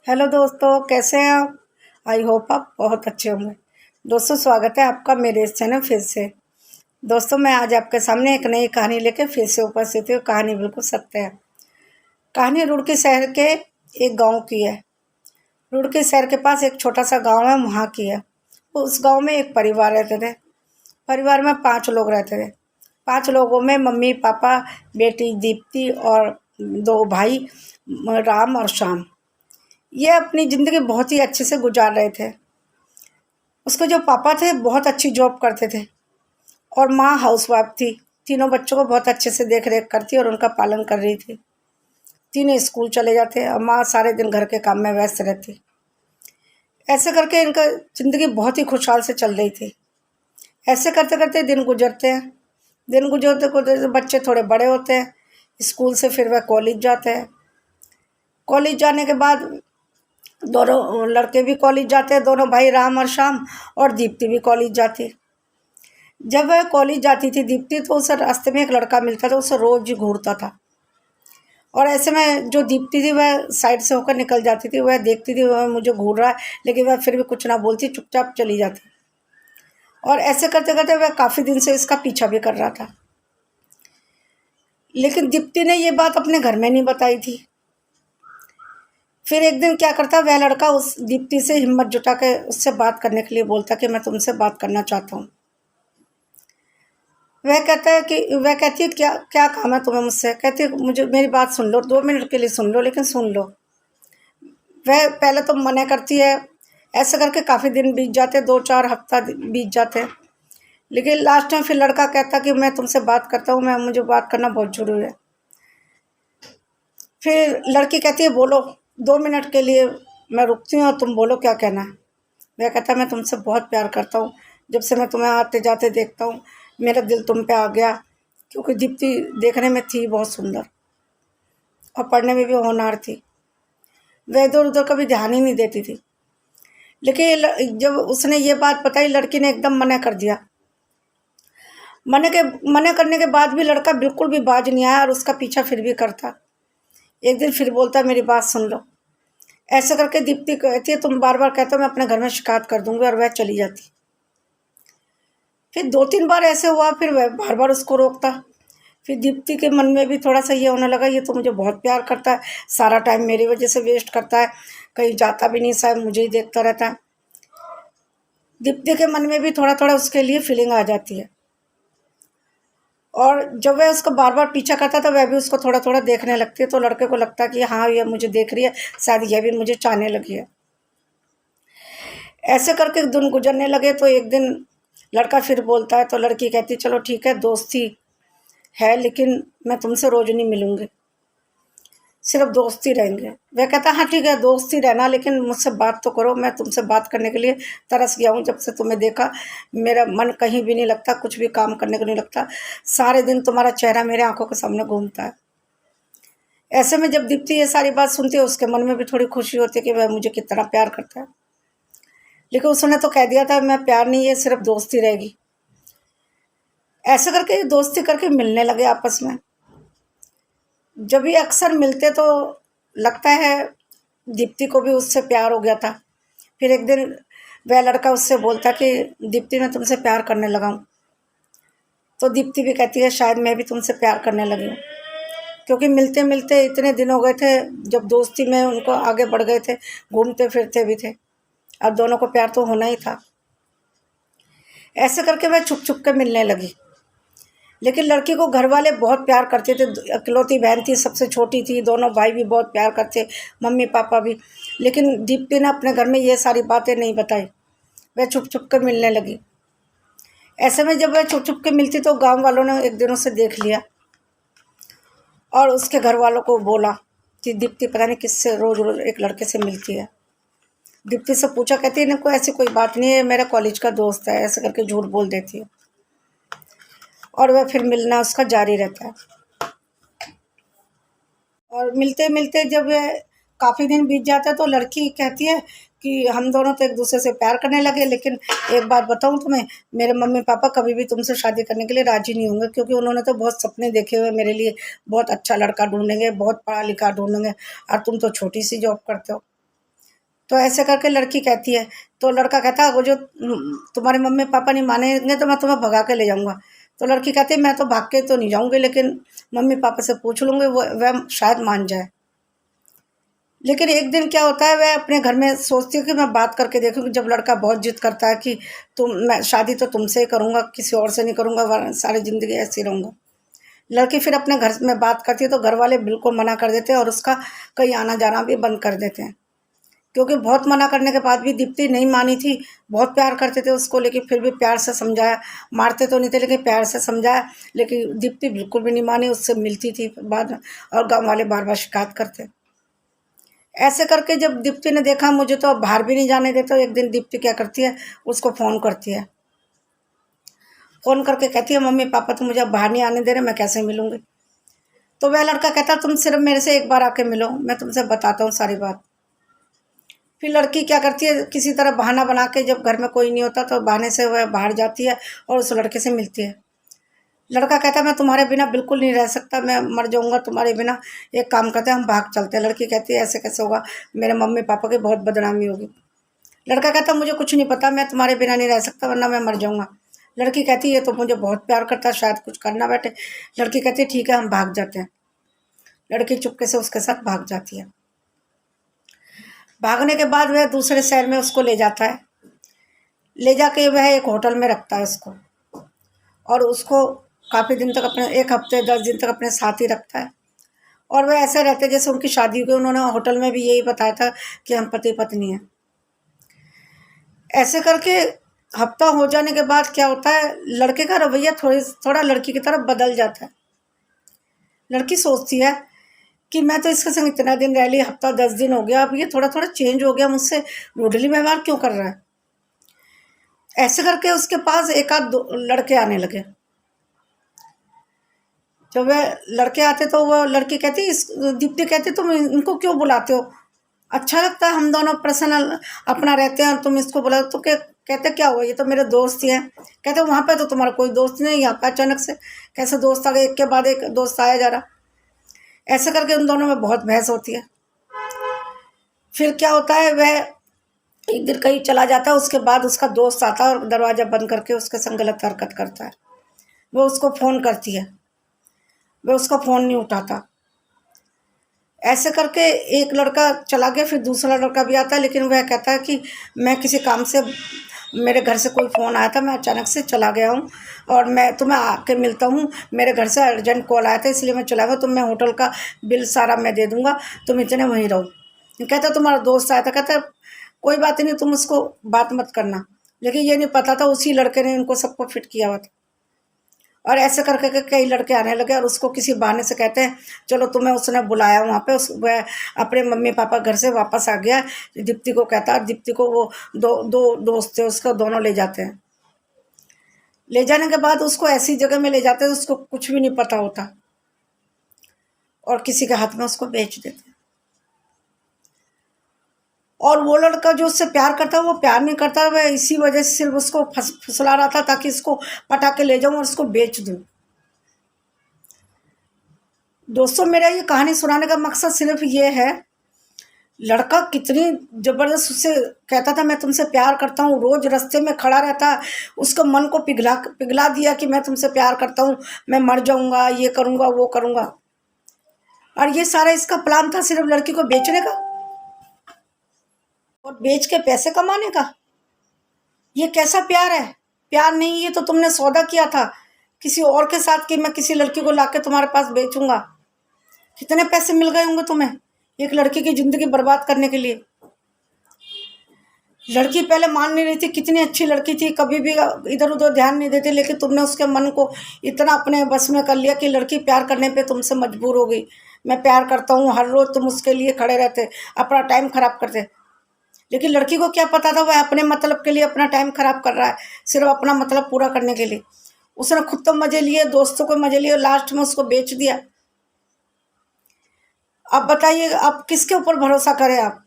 Hello दोस्तों, कैसे हैं आप। आई होप आप बहुत अच्छे होंगे। दोस्तों, स्वागत है आपका मेरे इस चैनल फिर से। दोस्तों, मैं आज आपके सामने एक नई कहानी लेकर फिर से उपस्थित हूँ। कहानी बिल्कुल सत्य है। कहानी रुड़की शहर के एक गांव की है। रुड़की शहर के पास एक छोटा सा गांव है, वहाँ की है। उस गांव में एक परिवार रहते थे। परिवार में 5 लोग रहते थे। 5 लोगों में मम्मी पापा, बेटी दीप्ति और 2 भाई, राम और श्याम। ये अपनी ज़िंदगी बहुत ही अच्छे से गुजार रहे थे। उसके जो पापा थे बहुत अच्छी जॉब करते थे और माँ हाउसवाइफ थी। तीनों बच्चों को बहुत अच्छे से देख रेख करती और उनका पालन कर रही थी। तीनों स्कूल चले जाते और माँ सारे दिन घर के काम में व्यस्त रहती। ऐसे करके इनका ज़िंदगी बहुत ही खुशहाल से चल रही थी। ऐसे करते करते दिन गुजरते हैं। दिन गुजरते गुजरते बच्चे थोड़े बड़े होते हैं। स्कूल से फिर वह कॉलेज जाते हैं। कॉलेज जाने के बाद दोनों लड़के भी कॉलेज जाते हैं, दोनों भाई राम और श्याम, और दीप्ति भी कॉलेज जाती। जब वह कॉलेज जाती थी दीप्ति, तो उसे रास्ते में एक लड़का मिलता था, उसे रोज घूरता था। और ऐसे में जो दीप्ति थी वह साइड से होकर निकल जाती थी। वह देखती थी वह मुझे घूर रहा है, लेकिन वह फिर भी कुछ ना बोलती, चुपचाप चली जाती। और ऐसे करते करते वह काफ़ी दिन से इसका पीछा भी कर रहा था। लेकिन दीप्ति ने ये बात अपने घर में नहीं बताई थी। फिर एक दिन क्या करता, वह लड़का उस दीप्ति से हिम्मत जुटा के उससे बात करने के लिए बोलता कि मैं तुमसे बात करना चाहता हूँ। वह कहती है क्या क्या काम है तुम्हें मुझसे। कहती है मुझे मेरी बात सुन लो, 2 मिनट के लिए सुन लो, लेकिन सुन लो। वह पहले तो मना करती है। ऐसे करके काफ़ी दिन बीत जाते, 2-4 हफ्ता बीत जाते हैं। लेकिन लास्ट में फिर लड़का कहता कि मैं तुमसे बात करता हूँ, मुझे बात करना बहुत ज़रूरी है। फिर लड़की कहती है बोलो, 2 मिनट के लिए मैं रुकती हूँ और तुम बोलो क्या कहना है। वह कहता है मैं तुमसे बहुत प्यार करता हूँ। जब से मैं तुम्हें आते जाते देखता हूँ मेरा दिल तुम पे आ गया। क्योंकि दीप्ति देखने में थी बहुत सुंदर और पढ़ने में भी होनहार थी। वह इधर उधर कभी ध्यान ही नहीं देती थी। लेकिन जब उसने ये बात बताई, लड़की ने एकदम मना कर दिया। मना करने के बाद भी लड़का बिल्कुल भी बाज नहीं आया और उसका पीछा फिर भी करता। एक दिन फिर बोलता मेरी बात सुन लो। ऐसे करके दीप्ति कहती है तुम बार बार कहते हो, मैं अपने घर में शिकायत कर दूंगी, और वह चली जाती। फिर 2-3 बार ऐसे हुआ, फिर वह बार बार उसको रोकता। फिर दीप्ति के मन में भी थोड़ा सा ये होने लगा, ये तो मुझे बहुत प्यार करता है, सारा टाइम मेरी वजह से वेस्ट करता है, कहीं जाता भी नहीं, शायद मुझे ही देखता रहता है। दीप्ति के मन में भी थोड़ा थोड़ा उसके लिए फीलिंग आ जाती है। और जब वह उसको बार बार पीछा करता था, वह भी उसको थोड़ा थोड़ा देखने लगती है। तो लड़के को लगता है कि हाँ ये मुझे देख रही है, शायद यह भी मुझे चाहने लगी है। ऐसे करके दिन गुजरने लगे। तो एक दिन लड़का फिर बोलता है, तो लड़की कहती चलो ठीक है, दोस्ती है, लेकिन मैं तुमसे रोज नहीं मिलूंगी, सिर्फ दोस्ती रहेंगे। वह कहता हाँ ठीक है, दोस्ती रहना, लेकिन मुझसे बात तो करो। मैं तुमसे बात करने के लिए तरस गया हूँ, जब से तुम्हें देखा मेरा मन कहीं भी नहीं लगता, कुछ भी काम करने को नहीं लगता, सारे दिन तुम्हारा चेहरा मेरे आंखों के सामने घूमता है। ऐसे में जब दीप्ति ये सारी बात सुनती है, उसके मन में भी थोड़ी खुशी होती है कि वह मुझे कितना प्यार करता है। लेकिन उसने तो कह दिया था मैं प्यार नहीं, ये सिर्फ दोस्ती रहेगी। ऐसे करके दोस्ती करके मिलने लगे आपस में। जब भी अक्सर मिलते तो लगता है दीप्ति को भी उससे प्यार हो गया था। फिर एक दिन वह लड़का उससे बोलता कि दीप्ति मैं तुमसे प्यार करने लगा हूँ। तो दीप्ति भी कहती है शायद मैं भी तुमसे प्यार करने लगी हूँ। क्योंकि मिलते मिलते इतने दिन हो गए थे, जब दोस्ती में उनको आगे बढ़ गए थे, घूमते फिरते भी थे, अब दोनों को प्यार तो होना ही था। ऐसे करके वह छुप छुप के मिलने लगी। लेकिन लड़की को घर वाले बहुत प्यार करते थे। इकलौती बहन थी, सबसे छोटी थी, दोनों भाई भी बहुत प्यार करते, मम्मी पापा भी। लेकिन दीप्ति ने अपने घर में ये सारी बातें नहीं बताई, वह छुप छुप कर मिलने लगी। ऐसे में जब वह छुप छुप के मिलती तो गांव वालों ने एक दिन उसे देख लिया और उसके घर वालों को बोला कि दीप्ति पता नहीं किससे रोज रोज एक लड़के से मिलती है। दीप्ति से पूछा, कहती है इनको ऐसी कोई बात नहीं है, मेरा कॉलेज का दोस्त है, ऐसे करके झूठ बोल देती है। और वह फिर मिलना उसका जारी रहता है। और मिलते मिलते जब काफ़ी दिन बीत जाता है, तो लड़की कहती है कि हम दोनों तो एक दूसरे से प्यार करने लगे, लेकिन एक बात बताऊं तुम्हें, मेरे मम्मी पापा कभी भी तुमसे शादी करने के लिए राजी नहीं होंगे, क्योंकि उन्होंने तो बहुत सपने देखे हुए मेरे लिए, बहुत अच्छा लड़का ढूंढेंगे, बहुत पढ़ा लिखा ढूंढेंगे, और तुम तो छोटी सी जॉब करते हो। तो ऐसे करके लड़की कहती है, तो लड़का कहता है वो जो तुम्हारे मम्मी पापा नहीं मानेंगे तो मैं तुम्हें भगा के ले जाऊंगा। तो लड़की कहती है मैं तो भाग के तो नहीं जाऊंगी, लेकिन मम्मी पापा से पूछ लूंगी, वो वह शायद मान जाए। लेकिन एक दिन क्या होता है, वह अपने घर में सोचती है कि मैं बात करके देखूंगी। जब लड़का बहुत जिद करता है कि मैं शादी तो तुमसे ही करूंगा, किसी और से नहीं करूंगा, वरना सारी जिंदगी ऐसी रहूंगा। लड़की फिर अपने घर में बात करती है तो घर वाले बिल्कुल मना कर देते हैं और उसका कहीं आना जाना भी बंद कर देते हैं। क्योंकि बहुत मना करने के बाद भी दीप्ति नहीं मानी थी। बहुत प्यार करते थे उसको, लेकिन फिर भी प्यार से समझाया, मारते तो नहीं थे लेकिन प्यार से समझाया, लेकिन दीप्ति बिल्कुल भी नहीं मानी, उससे मिलती थी बाद में, और गाँव वाले बार बार शिकायत करते। ऐसे करके जब दीप्ति ने देखा मुझे तो अब बाहर भी नहीं जाने देते, तो एक दिन दीप्ति क्या करती है, उसको फ़ोन करती है। फ़ोन करके कहती है मम्मी पापा तो मुझे अब बाहर नहीं आने दे रहे, मैं कैसे मिलूंगी। तो वह लड़का कहता तुम सिर्फ मेरे से एक बार आके मिलो, मैं तुमसे बताता हूँ सारी बात। फिर लड़की क्या करती है, किसी तरह बहाना बना के, जब घर में कोई नहीं होता तो बहाने से वह बाहर जाती है और उस लड़के से मिलती है। लड़का कहता है मैं तुम्हारे बिना बिल्कुल नहीं रह सकता, मैं मर जाऊंगा तुम्हारे बिना, एक काम करते हैं हम भाग चलते हैं। लड़की कहती है ऐसे कैसे होगा, मेरे मम्मी पापा की बहुत बदनामी होगी। लड़का कहता मुझे कुछ नहीं पता, मैं तुम्हारे बिना नहीं रह सकता वरना मैं मर जाऊंगा। लड़की कहती है ये तो मुझे बहुत प्यार करता है, शायद कुछ करना बैठे। लड़की कहती है ठीक है हम भाग जाते हैं। लड़की चुपके से उसके साथ भाग जाती है। भागने के बाद वह दूसरे शहर में उसको ले जाता है। ले जाके वह एक होटल में रखता है उसको, और उसको काफ़ी दिन तक अपने, 1 हफ्ते 10 दिन तक अपने साथ ही रखता है। और वह ऐसे रहते जैसे उनकी शादी हुई। उन्होंने होटल में भी यही बताया था कि हम पति पत्नी हैं। ऐसे करके हफ्ता हो जाने के बाद क्या होता है, लड़के का रवैया थोड़ा लड़की की तरफ बदल जाता है। लड़की सोचती है कि मैं तो इसके संग इतना दिन रह ली, हफ्ता 10 दिन हो गया, अब ये थोड़ा थोड़ा चेंज हो गया, मुझसे रूडली व्यवहार क्यों कर रहा है। ऐसे करके उसके पास एक आध लड़के आने लगे। जब वह लड़के आते तो वह लड़की कहती, इस दीप्ति कहती तुम इनको क्यों बुलाते हो, अच्छा लगता है हम दोनों पर्सनल अपना रहते हैं और तुम इसको बुला तो कहते क्या हुआ, ये तो मेरे दोस्त ही हैं। कहते वहाँ पे तो तुम्हारा कोई दोस्त नहीं, यहाँ पे अचानक से कैसे दोस्त आ गए, एक के बाद एक दोस्त आया जा रहा। ऐसे करके उन दोनों में बहुत बहस होती है। फिर क्या होता है, वह एक दिन कहीं चला जाता है, उसके बाद उसका दोस्त आता है और दरवाज़ा बंद करके उसके संग गलत हरकत करता है। वो उसको फ़ोन करती है, वह उसका फ़ोन नहीं उठाता। ऐसे करके एक लड़का चला गया, फिर दूसरा लड़का भी आता है, लेकिन वह कहता है कि मैं किसी काम से, मेरे घर से कोई फ़ोन आया था, मैं अचानक से चला गया हूँ और मैं तुम्हें आके मिलता हूँ, मेरे घर से अर्जेंट कॉल आया था इसलिए मैं चला गया, तो मैं होटल का बिल सारा मैं दे दूँगा, तुम इतने वहीं रहो। कहता तुम्हारा दोस्त आया था। कहता कोई बात नहीं, तुम उसको बात मत करना। लेकिन ये नहीं पता था उसी लड़के ने इनको सबको फिट किया हुआ था। और ऐसे करके के कई लड़के आने लगे और उसको किसी बहाने से कहते हैं चलो तुम्हें उसने बुलाया वहाँ पे, वह अपने मम्मी पापा घर से वापस आ गया। दीप्ति को कहता है, और दीप्ति को वो दो दो दोस्त थे उसको, दोनों ले जाते हैं। ले जाने के बाद उसको ऐसी जगह में ले जाते हैं उसको कुछ भी नहीं पता होता, और किसी के हाथ में उसको बेच देते हैं। और वो लड़का जो उससे प्यार करता है वो प्यार नहीं करता, वह इसी वजह से सिर्फ उसको फुसला रहा था ताकि इसको पटा के ले जाऊं और इसको बेच दूं। दोस्तों मेरा ये कहानी सुनाने का मकसद सिर्फ ये है, लड़का कितनी जबरदस्त उससे कहता था मैं तुमसे प्यार करता हूँ, रोज रास्ते में खड़ा रहता, उसको मन को पिघला पिघला दिया कि मैं तुमसे प्यार करता हूँ, मैं मर जाऊंगा, ये करूंगा वो करूंगा। और ये सारा इसका प्लान था सिर्फ लड़की को बेचने का और बेच के पैसे कमाने का। ये कैसा प्यार है, प्यार नहीं, ये तो तुमने सौदा किया था किसी और के साथ कि मैं किसी लड़की को लाके तुम्हारे पास बेचूंगा। कितने पैसे मिल गए होंगे तुम्हें एक लड़की की जिंदगी बर्बाद करने के लिए। लड़की पहले मान नहीं रही थी, कितनी अच्छी लड़की थी, कभी भी इधर उधर ध्यान नहीं देती, लेकिन तुमने उसके मन को इतना अपने बस में कर लिया कि लड़की प्यार करने पे तुमसे मजबूर हो गई। मैं प्यार करता हूँ, हर रोज तुम उसके लिए खड़े रहते, अपना टाइम खराब करते। लेकिन लड़की को क्या पता था वह अपने मतलब के लिए अपना टाइम खराब कर रहा है, सिर्फ अपना मतलब पूरा करने के लिए। उसने खुद तो मजे लिए, दोस्तों को मजे लिए, लास्ट में उसको बेच दिया। अब बताइए आप किसके ऊपर भरोसा करें आप।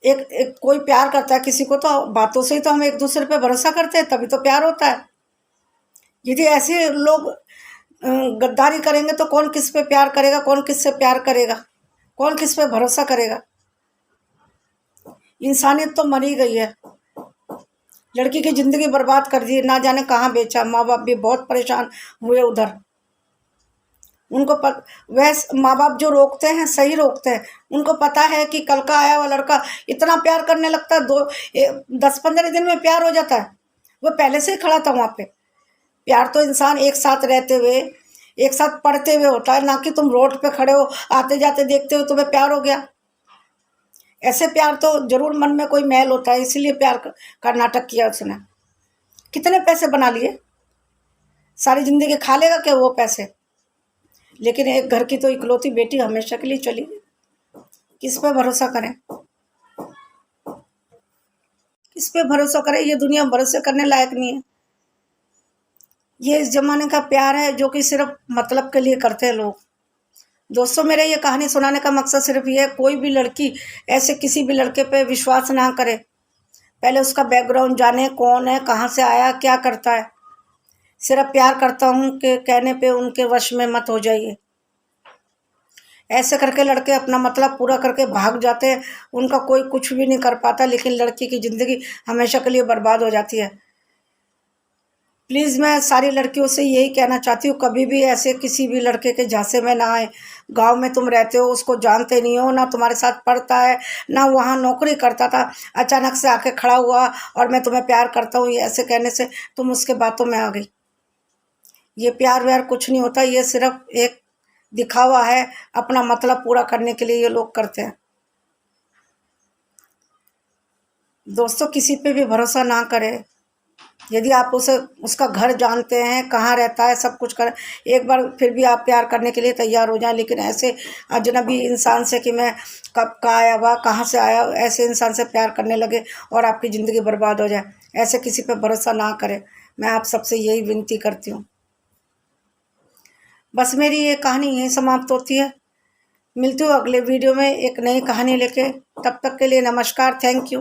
एक कोई प्यार करता है किसी को तो बातों से ही तो हम एक दूसरे पे भरोसा करते हैं, तभी तो प्यार होता है। यदि ऐसे लोग गद्दारी करेंगे तो कौन किस पे प्यार करेगा, कौन किस से प्यार करेगा, कौन किस पे भरोसा करेगा। इंसानियत तो मर ही गई है। लड़की की ज़िंदगी बर्बाद कर दी, ना जाने कहाँ बेचा। माँ बाप भी बहुत परेशान हुए उधर। उनको वह माँ बाप जो रोकते हैं सही रोकते हैं। उनको पता है कि कल का आया हुआ लड़का इतना प्यार करने लगता है, 10-15 दिन में प्यार हो जाता है। वो पहले से ही खड़ा था वहाँ पे। प्यार तो इंसान एक साथ रहते हुए, एक साथ पढ़ते हुए होता है, ना कि तुम रोड पे खड़े हो, आते जाते देखते हो तुम्हें प्यार हो गया। ऐसे प्यार तो जरूर मन में कोई मैल होता है, इसीलिए प्यार का नाटक किया उसने। कितने पैसे बना लिए, सारी जिंदगी खा लेगा क्या वो पैसे। लेकिन एक घर की तो इकलौती बेटी हमेशा के लिए चली गई। किस पे भरोसा करें, किस पे भरोसा करें। ये दुनिया भरोसे करने लायक नहीं है। ये इस जमाने का प्यार है जो कि सिर्फ मतलब के लिए करते हैं लोग। दोस्तों, मेरे ये कहानी सुनाने का मकसद सिर्फ ये है, कोई भी लड़की ऐसे किसी भी लड़के पे विश्वास ना करे। पहले उसका बैकग्राउंड जाने, कौन है, कहाँ से आया, क्या करता है। सिर्फ प्यार करता हूँ के कहने पे उनके वश में मत हो जाइए। ऐसे करके लड़के अपना मतलब पूरा करके भाग जाते हैं, उनका कोई कुछ भी नहीं कर पाता, लेकिन लड़की की ज़िंदगी हमेशा के लिए बर्बाद हो जाती है। प्लीज़ मैं सारी लड़कियों से यही कहना चाहती हूँ, कभी भी ऐसे किसी भी लड़के के झांसे में ना आए। गांव में तुम रहते हो, उसको जानते नहीं हो, ना तुम्हारे साथ पढ़ता है, ना वहाँ नौकरी करता था, अचानक से आके खड़ा हुआ और मैं तुम्हें प्यार करता हूँ, ये ऐसे कहने से तुम उसके बातों में आ गई। ये प्यार व्यार कुछ नहीं होता, ये सिर्फ एक दिखावा है, अपना मतलब पूरा करने के लिए ये लोग करते हैं। दोस्तों, किसी पे भी भरोसा ना करें। यदि आप उसे उसका घर जानते हैं, कहाँ रहता है, सब कुछ कर, एक बार फिर भी आप प्यार करने के लिए तैयार हो जाएं। लेकिन ऐसे अजनबी इंसान से कि मैं कब का आया हुआ, कहाँ से आया, ऐसे इंसान से प्यार करने लगे और आपकी ज़िंदगी बर्बाद हो जाए, ऐसे किसी पे भरोसा ना करें। मैं आप सबसे यही विनती करती हूँ। बस मेरी ये कहानी यहीं समाप्त होती है। मिलती हूँ अगले वीडियो में एक नई कहानी लेके। तब तक के लिए नमस्कार, थैंक यू।